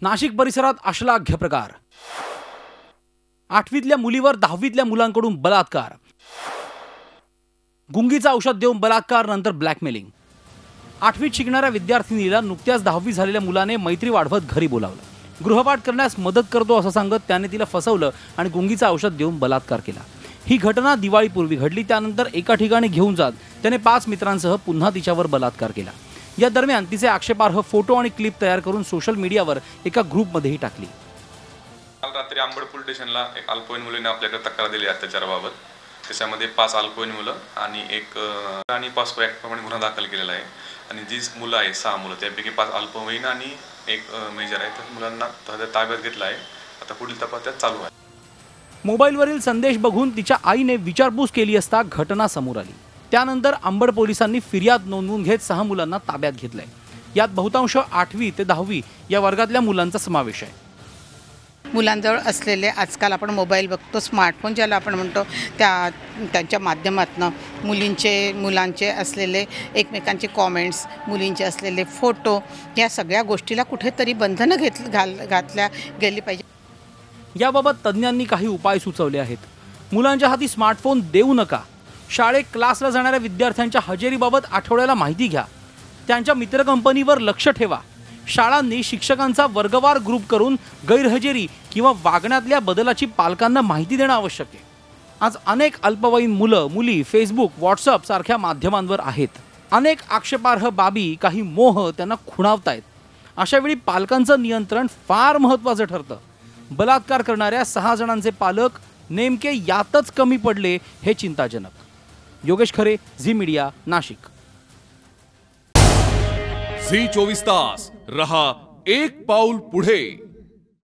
नाशिक परिसरात अश्लाघ्य प्रकार। 8वीतल्या मुलीवर 10वीतल्या मुलांकडून बलात्कार। गुंगीचं औषध देऊन बलात्कार, नंतर ब्लॅकमेलिंग। 8वीत शिकणाऱ्या विद्यार्थिनीला नुकत्याच 10वी झालेल्या मुलाने मैत्री वाढवत घरी बोलावलं। गृहपाठ करण्यास मदत करतो असं सांगत त्याने तिला फसवलं आणि गुंगीचं औषध देऊन बलात्कार केला। ही घटना दिवाळीपूर्वी घडली। त्यानंतर एका ठिकाणी घेऊन जात त्याने 5 मित्रांसह पुन्हा तिच्यावर बलात्कार केला। या दरम्यान तिचे आक्षेपार्ह फोटो आणि क्लिप तयार करून सोशल मीडियावर एका ग्रुपमध्येही टाकली। काल रात्री अंबड पोलीस स्टेशनला एक अल्पवयीन मुलीने आपल्याकडे तक्रार दिली अत्याचाराबाबत। त्याच्यामध्ये 5 अल्पवयीन मुलं आणि 5 प्रमाणे गुन्हा दाखल केलेला आहे आणि जी मुलं आहे 6 मुलं, त्यापैकी 5 अल्पवयीन आणि 1 मेजर आहे। त्या मुलांना ताब्यात घेतला आहे। आता पुढील तपास त्यात चालू आहे। मोबाईलवरील संदेश बघून तिच्या आईने विचारपूस केली असता घटना समोर आली। त्यानंतर अंबड पोलिसांनी फिर्याद नोंदवून घेत 6 मुलांना ताब्यात घेतलंय। यात बहुतांश 8वी ते 10वी या वर्गातल्या मुलांचा समावेश आहे। मुलांजवळ असलेले आजकाल आपण मोबाईल बघतो, स्मार्टफोन ज्याला आपण म्हणतो, त्यांच्या माध्यमातून मुलांचे असलेले एकमेकांचे कॉमेंट्स, मुलींचे असलेले फोटो, या सगळ्या गोष्टीला कुठेतरी बंधनं घातल्या गेली पाहिजे। याबाबत तज्ज्ञांनी काही उपाय सुचवले आहेत। मुलांच्या हाती स्मार्टफोन देऊ नका। शाळेत क्लासला जाणाऱ्या विद्यार्थ्यांच्या हजेरीबाबत आठवड्याला माहिती घ्या। त्यांच्या मित्रकंपनीवर लक्ष ठेवा। शाळांनी शिक्षकांचा वर्गवार ग्रुप करून गैरहजेरी किंवा वागण्यातल्या बदलाची पालकांना माहिती देणं आवश्यक आहे। आज अनेक अल्पवयीन मुलं मुली फेसबुक, व्हॉट्सअप सारख्या माध्यमांवर आहेत। अनेक आक्षेपार्ह बाबी, काही मोह त्यांना खुणावतायत। अशा वेळी पालकांचं नियंत्रण फार महत्त्वाचं ठरतं। बलात्कार करणाऱ्या 6 जणांचे पालक नेमके यातच कमी पडले हे चिंताजनक। योगेश खरे, झी मीडिया, नाशिक। झी 24 तास रहा एक पाऊल पुढे।